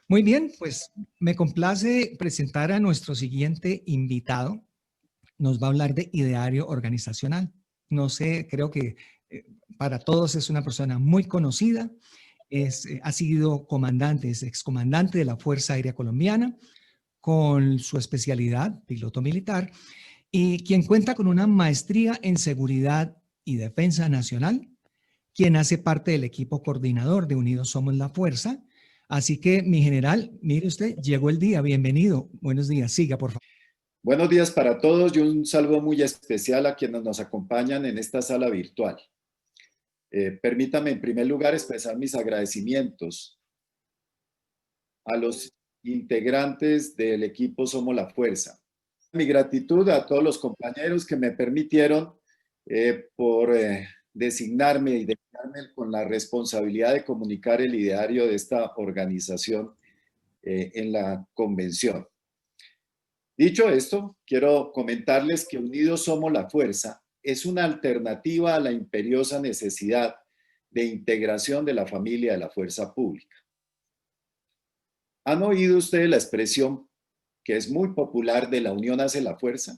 Muy bien, pues me complace presentar a nuestro siguiente invitado. Nos va a hablar de ideario organizacional. No sé, creo que para todos es una persona muy conocida. Ha sido comandante, es excomandante de la Fuerza Aérea Colombiana con su especialidad, piloto militar, y quien cuenta con una maestría en seguridad y defensa nacional, quien hace parte del equipo coordinador de Unidos Somos la Fuerza. Así que, mi general, mire usted, llegó el día, bienvenido. Buenos días, siga, por favor. Buenos días para todos y un saludo muy especial a quienes nos acompañan en esta sala virtual. Permítame en primer lugar expresar mis agradecimientos a los integrantes del equipo Somos la Fuerza. Mi gratitud a todos los compañeros que me permitieron por designarme y dedicarme con la responsabilidad de comunicar el ideario de esta organización en la convención. Dicho esto, quiero comentarles que Unidos Somos la Fuerza es una alternativa a la imperiosa necesidad de integración de la familia de la fuerza pública. ¿Han oído ustedes la expresión que es muy popular de la unión hace la fuerza?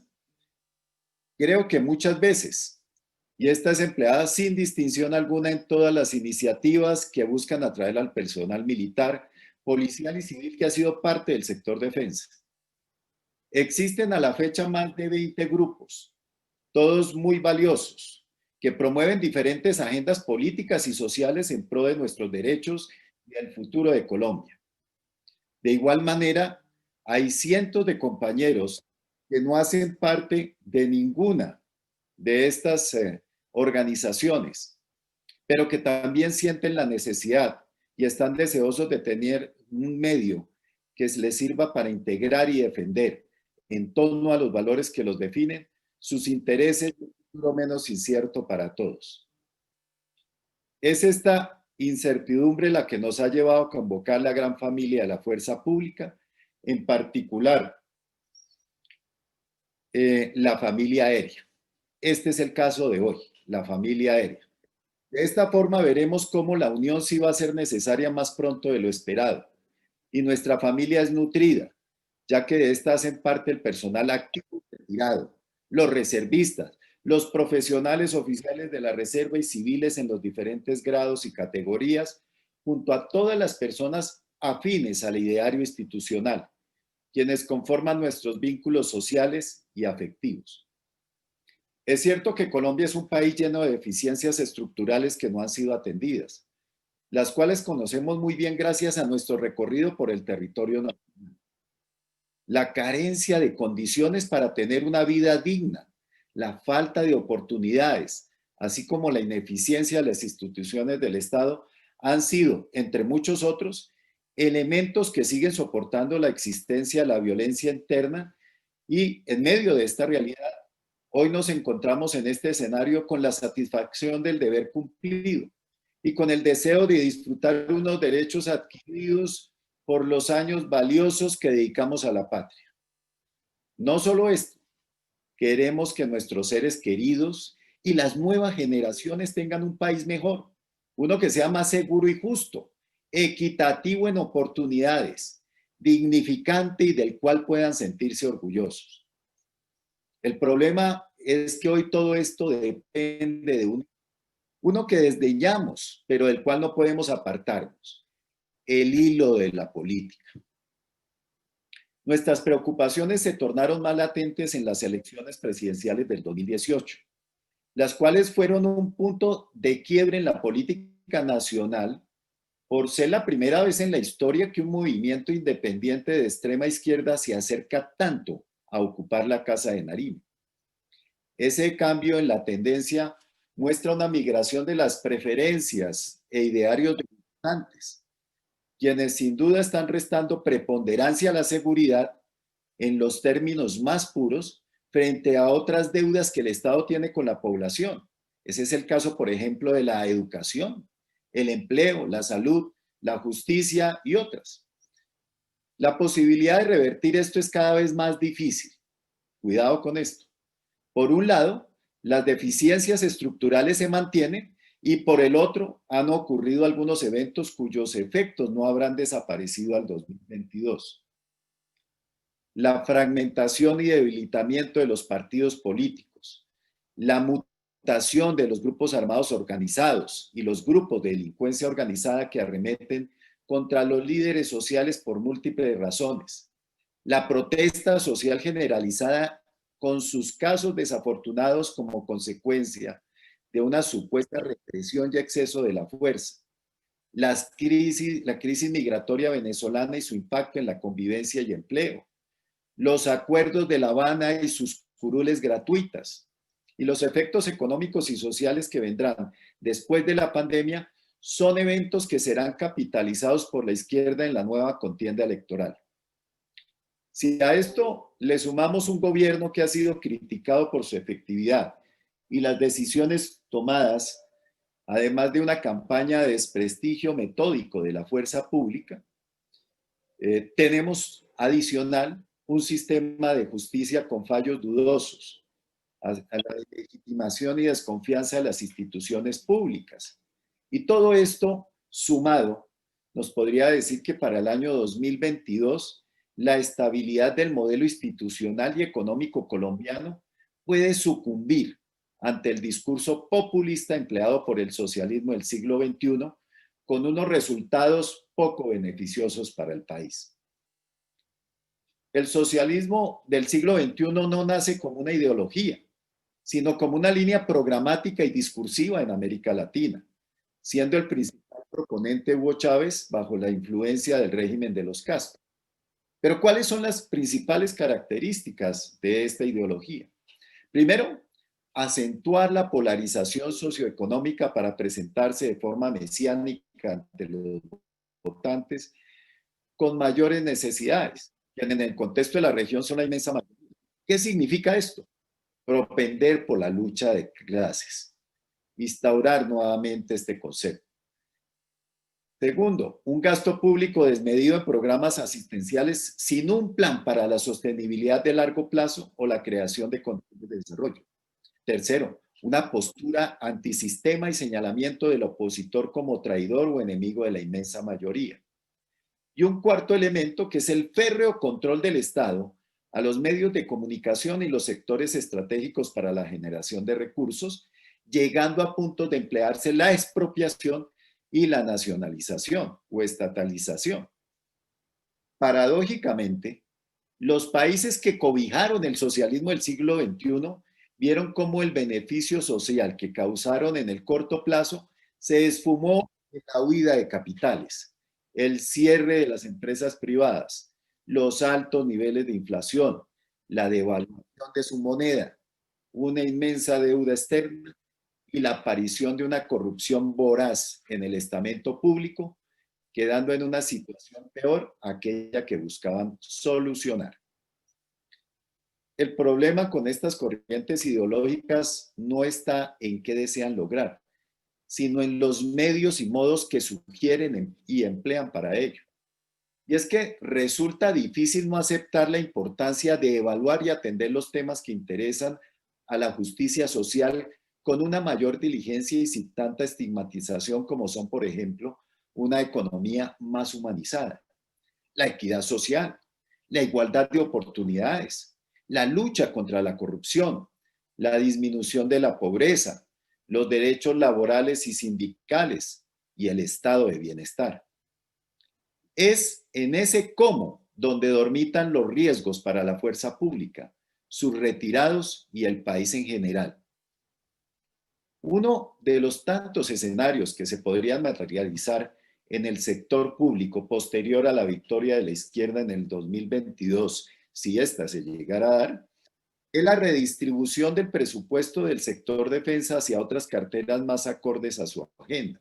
Creo que muchas veces, y esta es empleada sin distinción alguna en todas las iniciativas que buscan atraer al personal militar, policial y civil que ha sido parte del sector defensa. Existen a la fecha más de 20 grupos, todos muy valiosos, que promueven diferentes agendas políticas y sociales en pro de nuestros derechos y el futuro de Colombia. De igual manera, hay cientos de compañeros que no hacen parte de ninguna de estas organizaciones, pero que también sienten la necesidad y están deseosos de tener un medio que les sirva para integrar y defender en torno a los valores que los definen, sus intereses, un futuro menos incierto para todos. Es esta incertidumbre la que nos ha llevado a convocar la gran familia de la fuerza pública, en particular la familia aérea. Este es el caso de hoy, la familia aérea. De esta forma veremos cómo la unión sí va a ser necesaria más pronto de lo esperado y nuestra familia es nutrida, ya que de esta hacen parte el personal activo y retirado, los reservistas, los profesionales oficiales de la reserva y civiles en los diferentes grados y categorías, junto a todas las personas afines al ideario institucional, quienes conforman nuestros vínculos sociales y afectivos. Es cierto que Colombia es un país lleno de deficiencias estructurales que no han sido atendidas, las cuales conocemos muy bien gracias a nuestro recorrido por el territorio nacional. La carencia de condiciones para tener una vida digna, la falta de oportunidades, así como la ineficiencia de las instituciones del Estado han sido, entre muchos otros, elementos que siguen soportando la existencia de la violencia interna y en medio de esta realidad, hoy nos encontramos en este escenario con la satisfacción del deber cumplido y con el deseo de disfrutar unos derechos adquiridos por los años valiosos que dedicamos a la patria. No solo esto, queremos que nuestros seres queridos y las nuevas generaciones tengan un país mejor, uno que sea más seguro y justo, equitativo en oportunidades, dignificante y del cual puedan sentirse orgullosos. El problema es que hoy todo esto depende de uno que desdeñamos, pero del cual no podemos apartarnos, el hilo de la política. Nuestras preocupaciones se tornaron más latentes en las elecciones presidenciales del 2018, las cuales fueron un punto de quiebre en la política nacional por ser la primera vez en la historia que un movimiento independiente de extrema izquierda se acerca tanto a ocupar la Casa de Nariño. Ese cambio en la tendencia muestra una migración de las preferencias e idearios de votantes, quienes sin duda están restando preponderancia a la seguridad en los términos más puros frente a otras deudas que el Estado tiene con la población. Ese es el caso, por ejemplo, de la educación, el empleo, la salud, la justicia y otras. La posibilidad de revertir esto es cada vez más difícil. Cuidado con esto. Por un lado, las deficiencias estructurales se mantienen Y por el otro, han ocurrido algunos eventos cuyos efectos no habrán desaparecido al 2022. La fragmentación y debilitamiento de los partidos políticos, la mutación de los grupos armados organizados y los grupos de delincuencia organizada que arremeten contra los líderes sociales por múltiples razones, la protesta social generalizada con sus casos desafortunados como consecuencia de una supuesta represión y exceso de la fuerza, la crisis migratoria venezolana y su impacto en la convivencia y empleo, los acuerdos de La Habana y sus curules gratuitas, y los efectos económicos y sociales que vendrán después de la pandemia son eventos que serán capitalizados por la izquierda en la nueva contienda electoral. Si a esto le sumamos un gobierno que ha sido criticado por su efectividad y las decisiones tomadas, además de una campaña de desprestigio metódico de la fuerza pública, tenemos adicional un sistema de justicia con fallos dudosos, a la legitimación y desconfianza de las instituciones públicas. Y todo esto sumado nos podría decir que para el año 2022 la estabilidad del modelo institucional y económico colombiano puede sucumbir ante el discurso populista empleado por el socialismo del siglo XXI, con unos resultados poco beneficiosos para el país. El socialismo del siglo XXI no nace como una ideología, sino como una línea programática y discursiva en América Latina, siendo el principal proponente Hugo Chávez bajo la influencia del régimen de los Castro. Pero ¿cuáles son las principales características de esta ideología? Primero, acentuar la polarización socioeconómica para presentarse de forma mesiánica ante los votantes con mayores necesidades, que en el contexto de la región son la inmensa mayoría. ¿Qué significa esto? Propender por la lucha de clases, instaurar nuevamente este concepto. Segundo, un gasto público desmedido en programas asistenciales sin un plan para la sostenibilidad de largo plazo o la creación de condiciones de desarrollo. Tercero, una postura antisistema y señalamiento del opositor como traidor o enemigo de la inmensa mayoría. Y un cuarto elemento que es el férreo control del Estado a los medios de comunicación y los sectores estratégicos para la generación de recursos, llegando a puntos de emplearse la expropiación y la nacionalización o estatalización. Paradójicamente, los países que cobijaron el socialismo del siglo XXI vieron cómo el beneficio social que causaron en el corto plazo se esfumó en la huida de capitales, el cierre de las empresas privadas, los altos niveles de inflación, la devaluación de su moneda, una inmensa deuda externa y la aparición de una corrupción voraz en el estamento público, quedando en una situación peor a aquella que buscaban solucionar. El problema con estas corrientes ideológicas no está en qué desean lograr, sino en los medios y modos que sugieren y emplean para ello. Y es que resulta difícil no aceptar la importancia de evaluar y atender los temas que interesan a la justicia social con una mayor diligencia y sin tanta estigmatización como son, por ejemplo, una economía más humanizada, la equidad social, la igualdad de oportunidades, la lucha contra la corrupción, la disminución de la pobreza, los derechos laborales y sindicales y el estado de bienestar. Es en ese cómo donde dormitan los riesgos para la fuerza pública, sus retirados y el país en general. Uno de los tantos escenarios que se podrían materializar en el sector público posterior a la victoria de la izquierda en el 2022, si ésta se llegara a dar, es la redistribución del presupuesto del sector defensa hacia otras carteras más acordes a su agenda,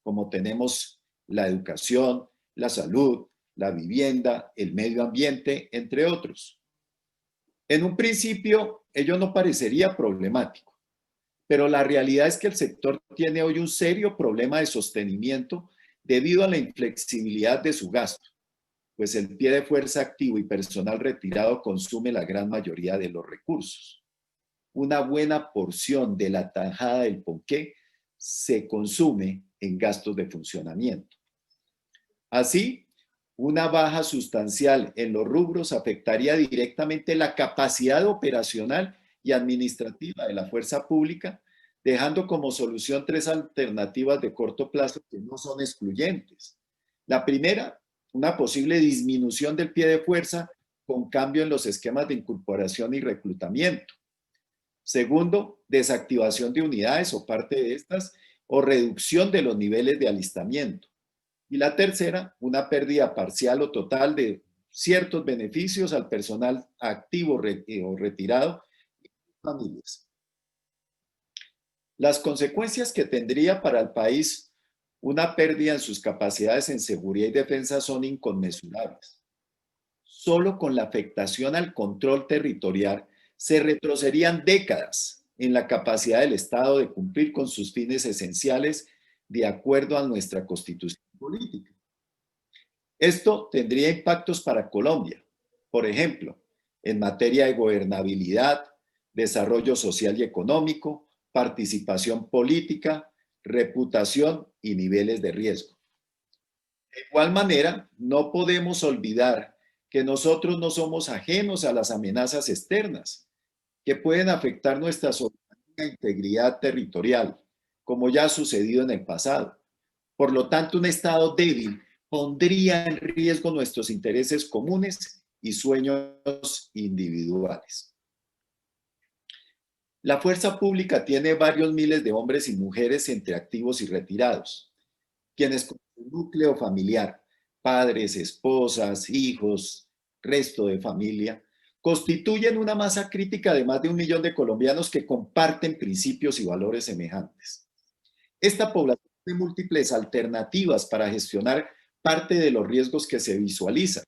como tenemos la educación, la salud, la vivienda, el medio ambiente, entre otros. En un principio, ello no parecería problemático, pero la realidad es que el sector tiene hoy un serio problema de sostenimiento debido a la inflexibilidad de su gasto, pues el pie de fuerza activo y personal retirado consume la gran mayoría de los recursos. Una buena porción de la tajada del ponqué se consume en gastos de funcionamiento. Así, una baja sustancial en los rubros afectaría directamente la capacidad operacional y administrativa de la fuerza pública, dejando como solución tres alternativas de corto plazo que no son excluyentes. La primera, una posible disminución del pie de fuerza con cambio en los esquemas de incorporación y reclutamiento. Segundo, desactivación de unidades o parte de estas o reducción de los niveles de alistamiento. Y la tercera, una pérdida parcial o total de ciertos beneficios al personal activo o retirado y familias. Las consecuencias que tendría para el país una pérdida en sus capacidades en seguridad y defensa son inconmensurables. Solo con la afectación al control territorial se retrocederían décadas en la capacidad del Estado de cumplir con sus fines esenciales de acuerdo a nuestra Constitución política. Esto tendría impactos para Colombia, por ejemplo, en materia de gobernabilidad, desarrollo social y económico, participación política, reputación y niveles de riesgo. De igual manera, no podemos olvidar que nosotros no somos ajenos a las amenazas externas que pueden afectar nuestra soberanía e integridad territorial, como ya ha sucedido en el pasado. Por lo tanto, un Estado débil pondría en riesgo nuestros intereses comunes y sueños individuales. La fuerza pública tiene varios miles de hombres y mujeres entre activos y retirados, quienes con su núcleo familiar, padres, esposas, hijos, resto de familia, constituyen una masa crítica de más de 1 millón de colombianos que comparten principios y valores semejantes. Esta población tiene múltiples alternativas para gestionar parte de los riesgos que se visualizan,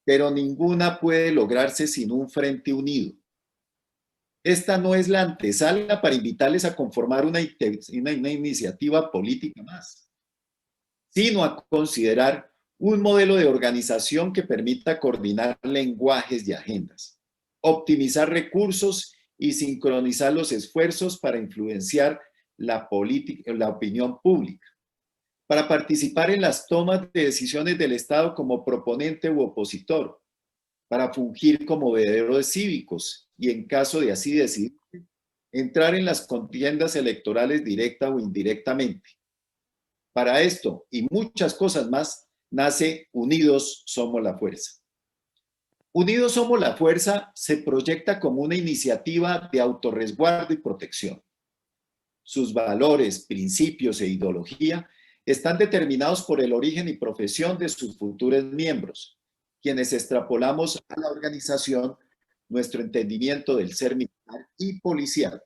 pero ninguna puede lograrse sin un frente unido. Esta no es la antesala para invitarles a conformar una iniciativa política más, sino a considerar un modelo de organización que permita coordinar lenguajes y agendas, optimizar recursos y sincronizar los esfuerzos para influenciar la opinión pública, para participar en las tomas de decisiones del Estado como proponente u opositor, para fungir como veedores cívicos y, en caso de así decidir, entrar en las contiendas electorales directa o indirectamente. Para esto y muchas cosas más, nace Unidos Somos la Fuerza. Unidos Somos la Fuerza se proyecta como una iniciativa de autorresguardo y protección. Sus valores, principios e ideología están determinados por el origen y profesión de sus futuros miembros, quienes extrapolamos a la organización nuestro entendimiento del ser militar y policial,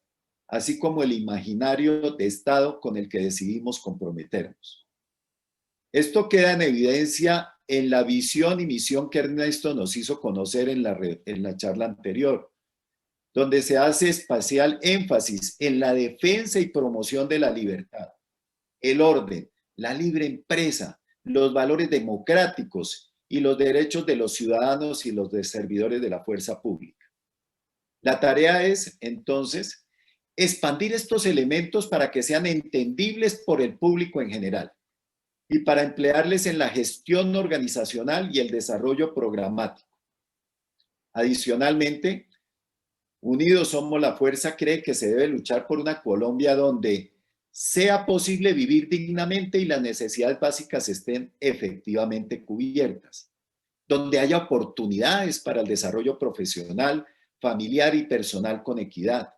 así como el imaginario de Estado con el que decidimos comprometernos. Esto queda en evidencia en la visión y misión que Ernesto nos hizo conocer en la charla anterior, donde se hace especial énfasis en la defensa y promoción de la libertad, el orden, la libre empresa, los valores democráticos y los derechos de los ciudadanos y los de servidores de la fuerza pública. La tarea es, entonces, expandir estos elementos para que sean entendibles por el público en general y para emplearles en la gestión organizacional y el desarrollo programático. Adicionalmente, Unidos Somos la Fuerza cree que se debe luchar por una Colombia donde sea posible vivir dignamente y las necesidades básicas estén efectivamente cubiertas, donde haya oportunidades para el desarrollo profesional, familiar y personal con equidad,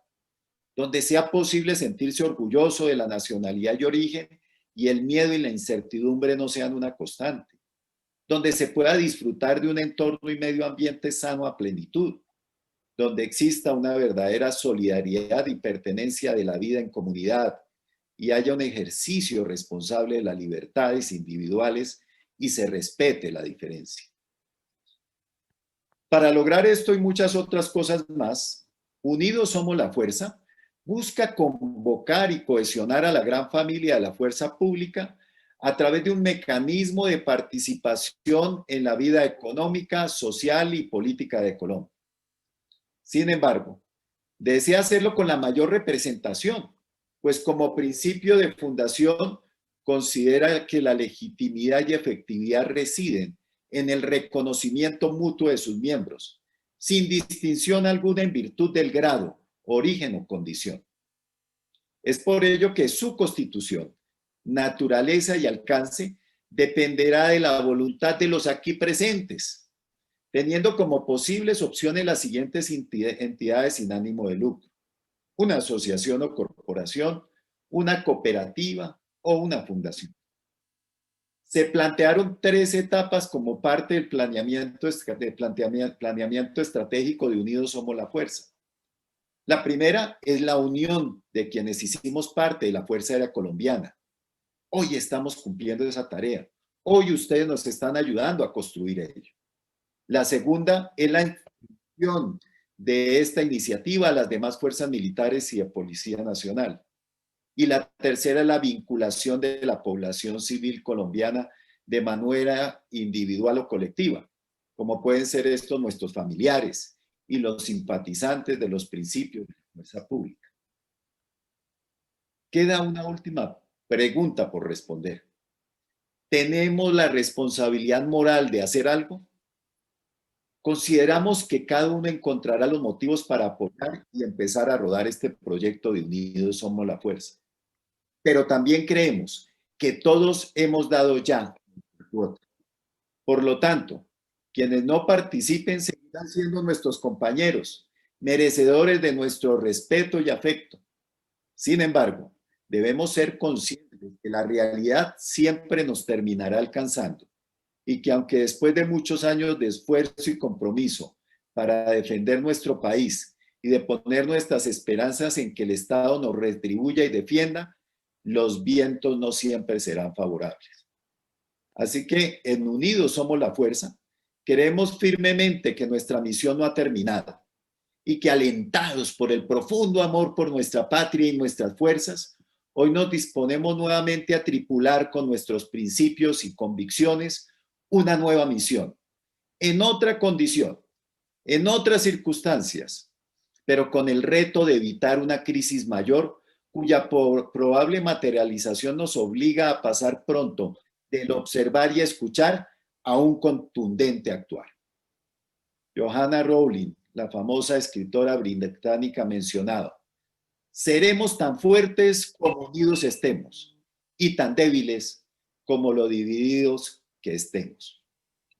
donde sea posible sentirse orgulloso de la nacionalidad y origen y el miedo y la incertidumbre no sean una constante, donde se pueda disfrutar de un entorno y medio ambiente sano a plenitud, donde exista una verdadera solidaridad y pertenencia de la vida en comunidad y haya un ejercicio responsable de las libertades individuales y se respete la diferencia. Para lograr esto y muchas otras cosas más, Unidos Somos la Fuerza busca convocar y cohesionar a la gran familia de la fuerza pública a través de un mecanismo de participación en la vida económica, social y política de Colombia. Sin embargo, desea hacerlo con la mayor representación pues como principio de fundación considera que la legitimidad y efectividad residen en el reconocimiento mutuo de sus miembros, sin distinción alguna en virtud del grado, origen o condición. Es por ello que su constitución, naturaleza y alcance dependerá de la voluntad de los aquí presentes, teniendo como posibles opciones las siguientes entidades sin ánimo de lucro: una asociación o corporación, una cooperativa o una fundación. Se plantearon 3 etapas como parte del planeamiento estratégico de Unidos Somos la Fuerza. La primera es la unión de quienes hicimos parte de la Fuerza Aérea Colombiana. Hoy estamos cumpliendo esa tarea. Hoy ustedes nos están ayudando a construir ello. La segunda es la inclusión de esta iniciativa a las demás fuerzas militares y de Policía Nacional. Y la tercera es la vinculación de la población civil colombiana de manera individual o colectiva, como pueden ser estos nuestros familiares y los simpatizantes de los principios de la fuerza pública. Queda una última pregunta por responder. ¿Tenemos la responsabilidad moral de hacer algo? Consideramos que cada uno encontrará los motivos para apoyar y empezar a rodar este proyecto de Unidos Somos la Fuerza. Pero también creemos que todos hemos dado ya nuestra cuota. Por lo tanto, quienes no participen seguirán siendo nuestros compañeros, merecedores de nuestro respeto y afecto. Sin embargo, debemos ser conscientes de que la realidad siempre nos terminará alcanzando y que aunque después de muchos años de esfuerzo y compromiso para defender nuestro país y de poner nuestras esperanzas en que el Estado nos retribuya y defienda, los vientos no siempre serán favorables. Así que en Unidos Somos la Fuerza, creemos firmemente que nuestra misión no ha terminado y que alentados por el profundo amor por nuestra patria y nuestras fuerzas, hoy nos disponemos nuevamente a tripular con nuestros principios y convicciones una nueva misión, en otra condición, en otras circunstancias, pero con el reto de evitar una crisis mayor cuya probable materialización nos obliga a pasar pronto del observar y escuchar a un contundente actuar. Johanna Rowling, la famosa escritora británica, mencionado: seremos tan fuertes como unidos estemos y tan débiles como lo divididos que estemos.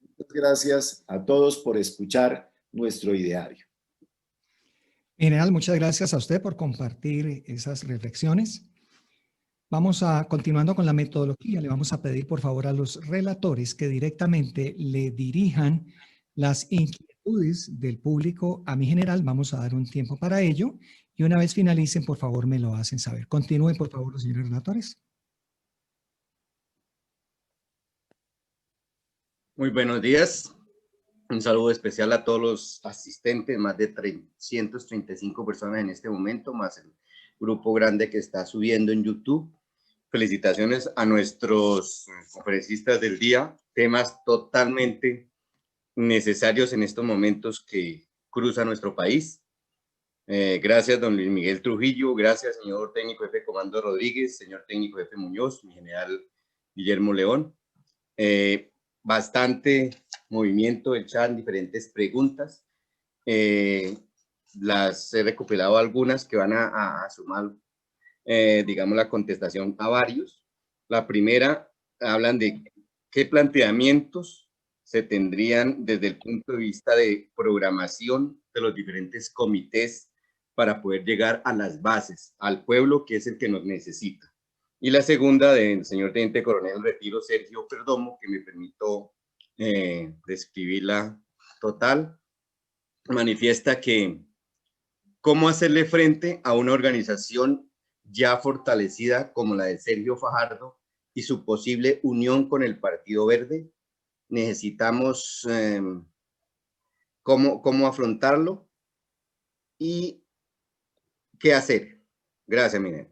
Muchas gracias a todos por escuchar nuestro ideario. General, muchas gracias a usted por compartir esas reflexiones. Vamos a, continuando con la metodología, le vamos a pedir por favor a los relatores que directamente le dirijan las inquietudes del público a mi general. Vamos a dar un tiempo para ello y una vez finalicen, por favor, me lo hacen saber. Continúen, por favor, los señores relatores. Muy buenos días. Un saludo especial a todos los asistentes, más de 335 personas en este momento, más el grupo grande que está subiendo en YouTube. Felicitaciones a nuestros conferencistas del día, temas totalmente necesarios en estos momentos que cruza nuestro país. Gracias, don Luis Miguel Trujillo, gracias, señor técnico jefe Comando Rodríguez, señor técnico jefe Muñoz, mi general Guillermo León. Bastante movimiento del chat, diferentes preguntas. Las he recopilado algunas que van a sumar, digamos, la contestación a varios. La primera, hablan de qué planteamientos se tendrían desde el punto de vista de programación de los diferentes comités para poder llegar a las bases, al pueblo que es el que nos necesita. Y la segunda del señor Teniente Coronel en Retiro, Sergio Perdomo, que me permito describirla total, manifiesta que cómo hacerle frente a una organización ya fortalecida como la de Sergio Fajardo y su posible unión con el Partido Verde. Necesitamos cómo afrontarlo y qué hacer. Gracias, Miguel.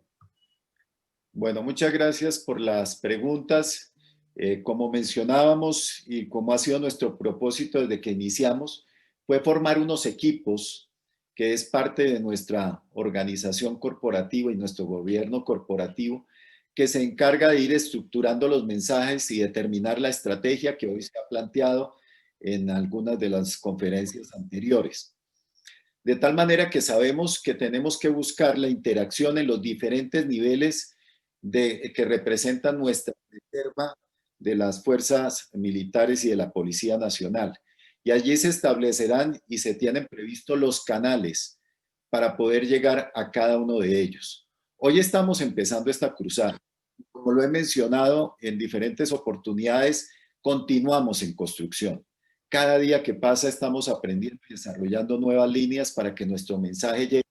Bueno, muchas gracias por las preguntas. Como mencionábamos y como ha sido nuestro propósito desde que iniciamos, fue formar unos equipos que es parte de nuestra organización corporativa y nuestro gobierno corporativo, que se encarga de ir estructurando los mensajes y determinar la estrategia que hoy se ha planteado en algunas de las conferencias anteriores. De tal manera que sabemos que tenemos que buscar la interacción en los diferentes niveles que representan nuestra reserva de las fuerzas militares y de la Policía Nacional. Y allí se establecerán y se tienen previstos los canales para poder llegar a cada uno de ellos. Hoy estamos empezando esta cruzada. Como lo he mencionado en diferentes oportunidades, continuamos en construcción. Cada día que pasa estamos aprendiendo y desarrollando nuevas líneas para que nuestro mensaje llegue.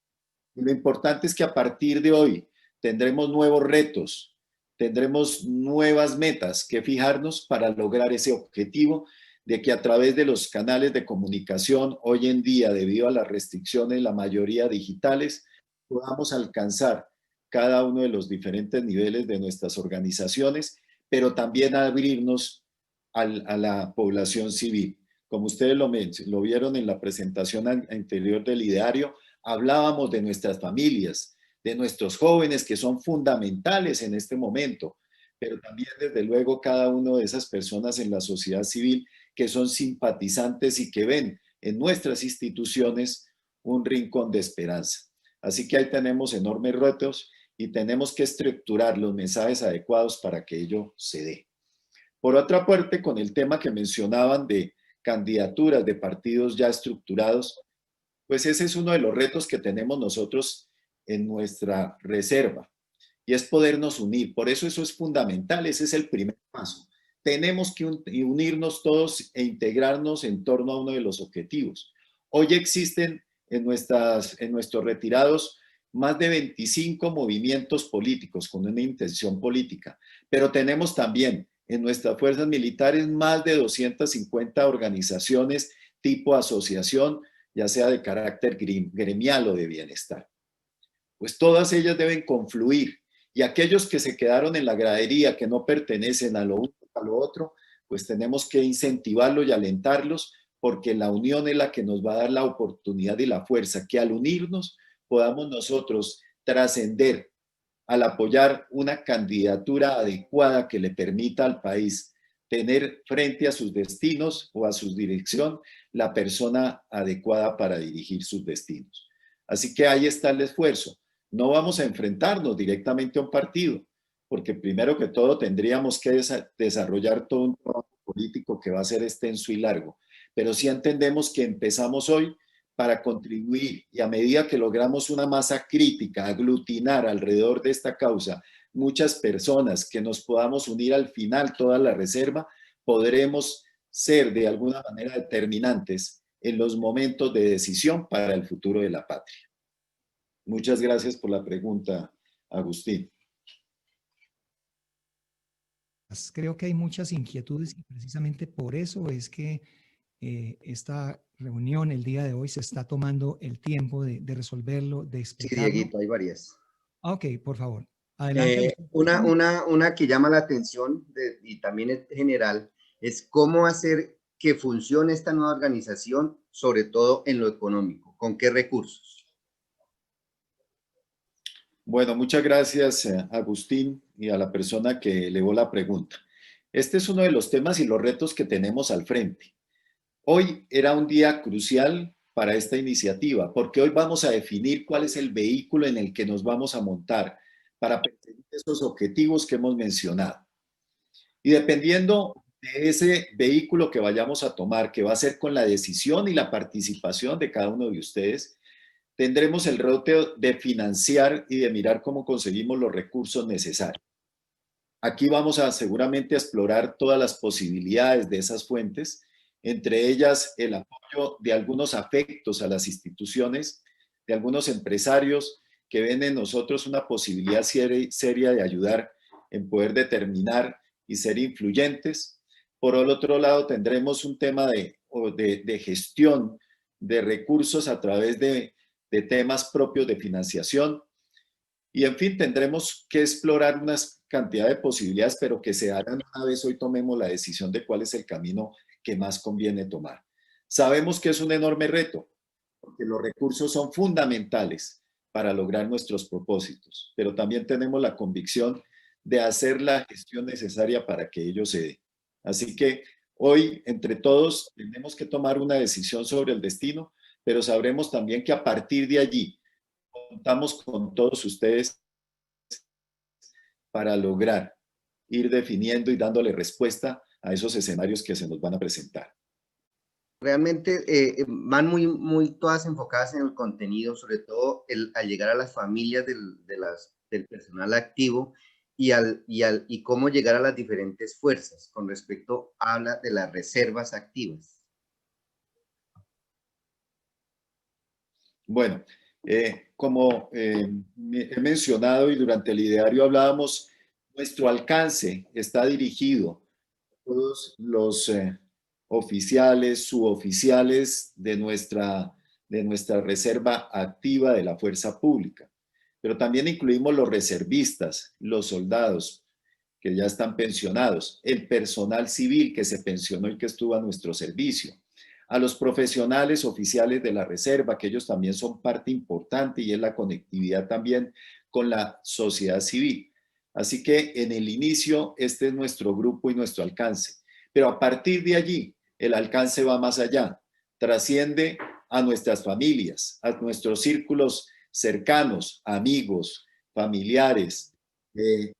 Y lo importante es que a partir de hoy tendremos nuevos retos, tendremos nuevas metas que fijarnos para lograr ese objetivo de que a través de los canales de comunicación, hoy en día, debido a las restricciones, la mayoría digitales, podamos alcanzar cada uno de los diferentes niveles de nuestras organizaciones, pero también abrirnos a la población civil. Como ustedes lo vieron en la presentación anterior del ideario, hablábamos de nuestras familias, de nuestros jóvenes que son fundamentales en este momento, pero también desde luego cada una de esas personas en la sociedad civil que son simpatizantes y que ven en nuestras instituciones un rincón de esperanza. Así que ahí tenemos enormes retos y tenemos que estructurar los mensajes adecuados para que ello se dé. Por otra parte, con el tema que mencionaban de candidaturas de partidos ya estructurados, pues ese es uno de los retos que tenemos nosotros en nuestra reserva y es podernos unir. Por eso es fundamental, ese es el primer paso. Tenemos que unirnos todos e integrarnos en torno a uno de los objetivos. Hoy existen en nuestros retirados más de 25 movimientos políticos con una intención política, pero tenemos también en nuestras fuerzas militares más de 250 organizaciones tipo asociación, ya sea de carácter gremial o de bienestar. Pues todas ellas deben confluir y aquellos que se quedaron en la gradería, que no pertenecen a lo uno a lo otro, pues tenemos que incentivarlos y alentarlos porque la unión es la que nos va a dar la oportunidad y la fuerza, que al unirnos podamos nosotros trascender al apoyar una candidatura adecuada que le permita al país tener frente a sus destinos o a su dirección la persona adecuada para dirigir sus destinos. Así que ahí está el esfuerzo. No vamos a enfrentarnos directamente a un partido, porque primero que todo tendríamos que desarrollar todo un trabajo político que va a ser extenso y largo, pero sí entendemos que empezamos hoy para contribuir y a medida que logramos una masa crítica, aglutinar alrededor de esta causa muchas personas que nos podamos unir al final, toda la reserva, podremos ser de alguna manera determinantes en los momentos de decisión para el futuro de la patria. Muchas gracias por la pregunta, Agustín. Creo que hay muchas inquietudes y precisamente por eso es que esta reunión el día de hoy se está tomando el tiempo de resolverlo, de explicarlo. Sí, Dieguito, hay varias. Ok, por favor. Adelante. Una que llama la atención y también es general es cómo hacer que funcione esta nueva organización, sobre todo en lo económico. ¿Con qué recursos? Bueno, muchas gracias, Agustín, y a la persona que elevó la pregunta. Este es uno de los temas y los retos que tenemos al frente. Hoy era un día crucial para esta iniciativa, porque hoy vamos a definir cuál es el vehículo en el que nos vamos a montar para perseguir esos objetivos que hemos mencionado. Y dependiendo de ese vehículo que vayamos a tomar, que va a ser con la decisión y la participación de cada uno de ustedes, tendremos el reto de financiar y de mirar cómo conseguimos los recursos necesarios. Aquí vamos a seguramente a explorar todas las posibilidades de esas fuentes, entre ellas el apoyo de algunos afectos a las instituciones, de algunos empresarios que ven en nosotros una posibilidad seria de ayudar en poder determinar y ser influyentes. Por el otro lado, tendremos un tema de gestión de recursos a través de temas propios de financiación. Y en fin, tendremos que explorar una cantidad de posibilidades, pero que se harán una vez hoy tomemos la decisión de cuál es el camino que más conviene tomar. Sabemos que es un enorme reto, porque los recursos son fundamentales para lograr nuestros propósitos, pero también tenemos la convicción de hacer la gestión necesaria para que ello se dé. Así que hoy, entre todos, tenemos que tomar una decisión sobre el destino, pero sabremos también que a partir de allí contamos con todos ustedes para lograr ir definiendo y dándole respuesta a esos escenarios que se nos van a presentar. Realmente van muy todas enfocadas en el contenido, sobre todo al llegar a las familias del personal activo y cómo llegar a las diferentes fuerzas. Con respecto, habla de las reservas activas. Bueno, como he mencionado y durante el ideario hablábamos, nuestro alcance está dirigido a todos los oficiales, suboficiales de nuestra reserva activa de la fuerza pública. Pero también incluimos los reservistas, los soldados que ya están pensionados, el personal civil que se pensionó y que estuvo a nuestro servicio, a los profesionales oficiales de la reserva, que ellos también son parte importante y es la conectividad también con la sociedad civil. Así que en el inicio este es nuestro grupo y nuestro alcance, pero a partir de allí el alcance va más allá, trasciende a nuestras familias, a nuestros círculos cercanos, amigos, familiares,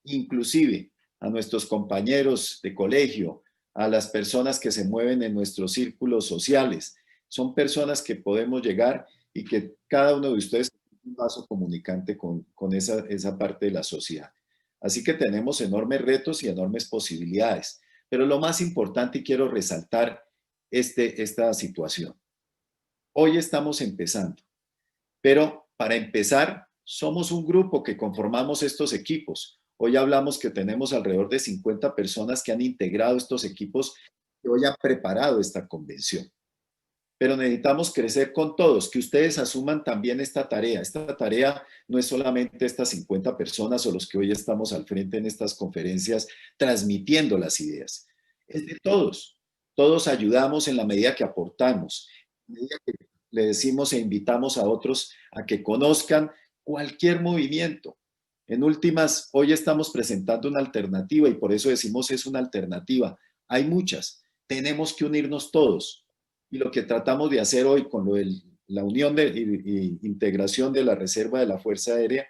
inclusive a nuestros compañeros de colegio, a las personas que se mueven en nuestros círculos sociales. Son personas que podemos llegar y que cada uno de ustedes es un vaso comunicante con esa parte de la sociedad. Así que tenemos enormes retos y enormes posibilidades. Pero lo más importante, y quiero resaltar esta situación. Hoy estamos empezando, pero para empezar, somos un grupo que conformamos estos equipos. Hoy hablamos que tenemos alrededor de 50 personas que han integrado estos equipos que hoy han preparado esta convención. Pero necesitamos crecer con todos, que ustedes asuman también esta tarea. Esta tarea no es solamente estas 50 personas o los que hoy estamos al frente en estas conferencias transmitiendo las ideas. Es de todos. Todos ayudamos en la medida que aportamos, en la medida que le decimos e invitamos a otros a que conozcan cualquier movimiento. En últimas, hoy estamos presentando una alternativa y por eso decimos es una alternativa. Hay muchas. Tenemos que unirnos todos. Y lo que tratamos de hacer hoy con la unión y integración de la Reserva de la Fuerza Aérea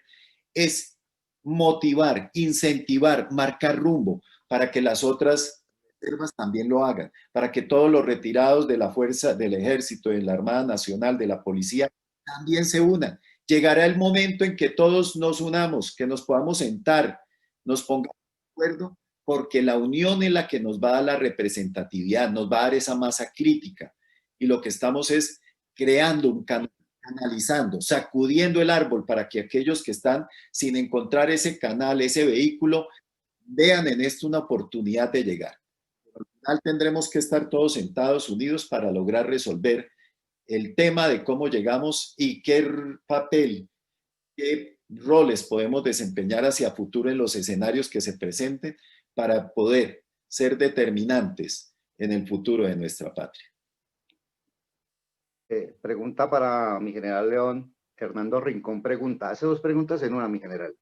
es motivar, incentivar, marcar rumbo para que las otras reservas también lo hagan, para que todos los retirados de la Fuerza, del Ejército, de la Armada Nacional, de la Policía, también se unan. Llegará el momento en que todos nos unamos, que nos podamos sentar, nos pongamos de acuerdo, porque la unión es la que nos va a dar la representatividad, nos va a dar esa masa crítica. Y lo que estamos es creando un canal, canalizando, sacudiendo el árbol para que aquellos que están sin encontrar ese canal, ese vehículo, vean en esto una oportunidad de llegar. Al final tendremos que estar todos sentados, unidos para lograr resolver el tema de cómo llegamos y qué papel, qué roles podemos desempeñar hacia futuro en los escenarios que se presenten para poder ser determinantes en el futuro de nuestra patria. Pregunta para mi general León. Hernando Rincón pregunta, hace dos preguntas en una, mi general.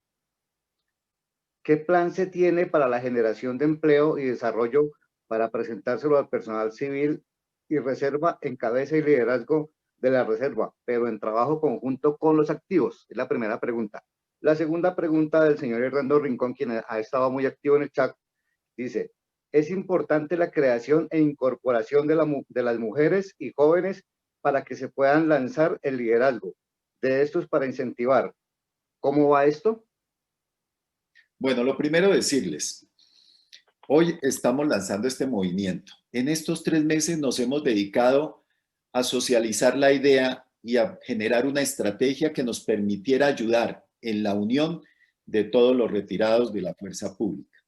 ¿Qué plan se tiene para la generación de empleo y desarrollo para presentárselo al personal civil y reserva en cabeza y liderazgo de la reserva, pero en trabajo conjunto con los activos? Es la primera pregunta. La segunda pregunta del señor Hernando Rincón, quien ha estado muy activo en el chat, dice, es importante la creación e incorporación de las mujeres y jóvenes para que se puedan lanzar el liderazgo de estos para incentivar. ¿Cómo va esto? Bueno, lo primero decirles, hoy estamos lanzando este movimiento. En estos 3 meses nos hemos dedicado a socializar la idea y a generar una estrategia que nos permitiera ayudar en la unión de todos los retirados de la fuerza pública.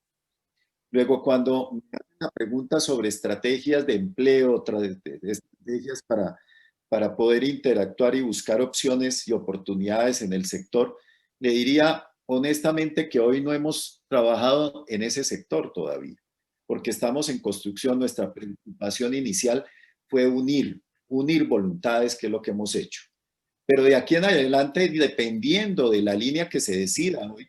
Luego, cuando me hacen una pregunta sobre estrategias de empleo, estrategias para poder interactuar y buscar opciones y oportunidades en el sector, le diría honestamente que hoy no hemos trabajado en ese sector todavía, porque estamos en construcción. Nuestra preocupación inicial fue unir unir voluntades, que es lo que hemos hecho. Pero de aquí en adelante, dependiendo de la línea que se decida hoy,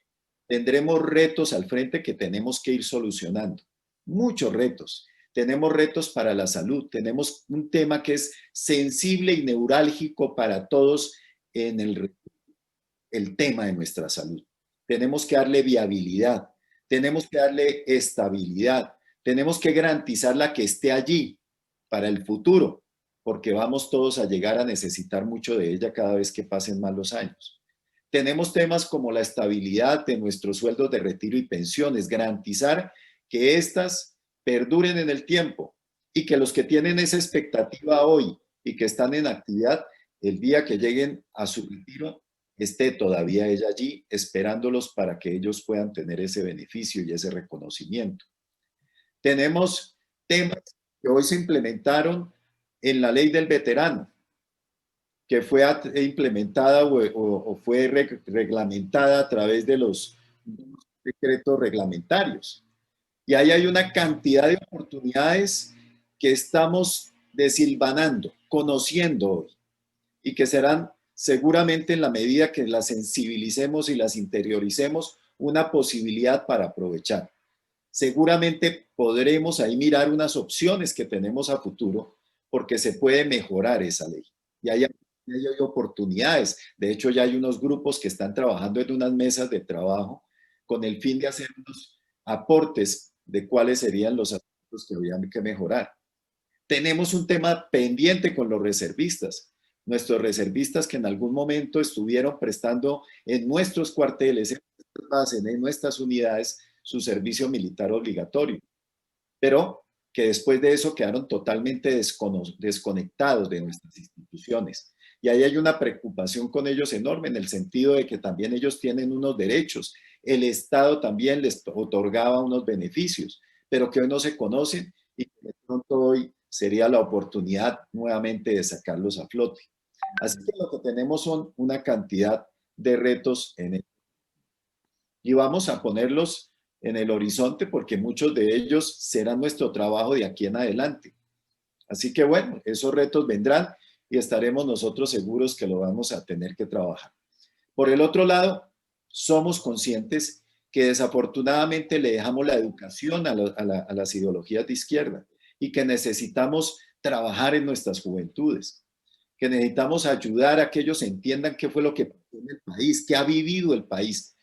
tendremos retos al frente que tenemos que ir solucionando. Muchos retos. Tenemos retos para la salud. Tenemos un tema que es sensible y neurálgico para todos en el tema de nuestra salud. Tenemos que darle viabilidad. Tenemos que darle estabilidad. Tenemos que garantizarla que esté allí para el futuro, porque vamos todos a llegar a necesitar mucho de ella cada vez que pasen más los años. Tenemos temas como la estabilidad de nuestros sueldos de retiro y pensiones, garantizar que éstas perduren en el tiempo y que los que tienen esa expectativa hoy y que están en actividad, el día que lleguen a su retiro, esté todavía ella allí esperándolos para que ellos puedan tener ese beneficio y ese reconocimiento. Tenemos temas que hoy se implementaron en la ley del veterano, que fue implementada o fue reglamentada a través de los decretos reglamentarios. Y ahí hay una cantidad de oportunidades que estamos desilvanando, conociendo hoy, y que serán seguramente en la medida que las sensibilicemos y las interioricemos, una posibilidad para aprovechar. Seguramente podremos ahí mirar unas opciones que tenemos a futuro, porque se puede mejorar esa ley. Y hay oportunidades. De hecho, ya hay unos grupos que están trabajando en unas mesas de trabajo con el fin de hacer unos aportes de cuáles serían los aspectos que habrían que mejorar. Tenemos un tema pendiente con los reservistas. Nuestros reservistas que en algún momento estuvieron prestando en nuestros cuarteles, en nuestras unidades, su servicio militar obligatorio, pero que después de eso quedaron totalmente desconectados de nuestras instituciones. Y ahí hay una preocupación con ellos enorme en el sentido de que también ellos tienen unos derechos. El Estado también les otorgaba unos beneficios, pero que hoy no se conocen y que de pronto hoy sería la oportunidad nuevamente de sacarlos a flote. Así que lo que tenemos son una cantidad de retos en el... Y vamos a ponerlos en el horizonte porque muchos de ellos serán nuestro trabajo de aquí en adelante. Así que bueno, esos retos vendrán y estaremos nosotros seguros que lo vamos a tener que trabajar. Por el otro lado, somos conscientes que desafortunadamente le dejamos la educación a las ideologías de izquierda y que necesitamos trabajar en nuestras juventudes, que necesitamos ayudar a que ellos entiendan qué fue lo que pasó en el país, qué ha vivido el país.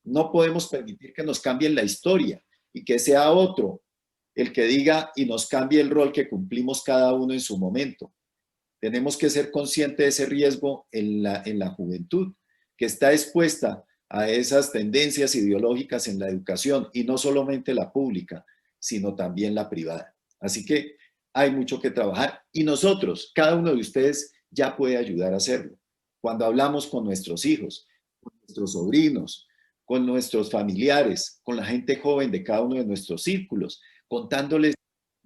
No podemos permitir que nos cambien la historia y que sea otro el que diga y nos cambie el rol que cumplimos cada uno en su momento. Tenemos que ser conscientes de ese riesgo en la juventud, que está expuesta a esas tendencias ideológicas en la educación, y no solamente la pública, sino también la privada. Así que hay mucho que trabajar y nosotros, cada uno de ustedes, ya puede ayudar a hacerlo. Cuando hablamos con nuestros hijos, con nuestros sobrinos, con nuestros familiares, con la gente joven de cada uno de nuestros círculos, contándoles,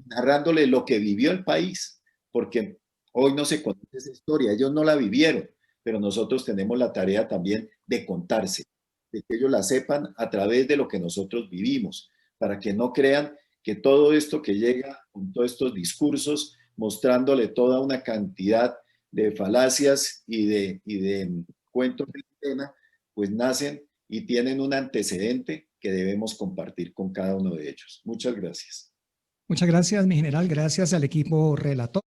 narrándoles lo que vivió el país, porque hoy no se conoce esa historia, ellos no la vivieron, pero nosotros tenemos la tarea también de contarse, de que ellos la sepan a través de lo que nosotros vivimos, para que no crean que todo esto que llega con todos estos discursos, mostrándole toda una cantidad de falacias y de cuentos de pena, pues nacen y tienen un antecedente que debemos compartir con cada uno de ellos. Muchas gracias. Muchas gracias, mi general. Gracias al equipo relator.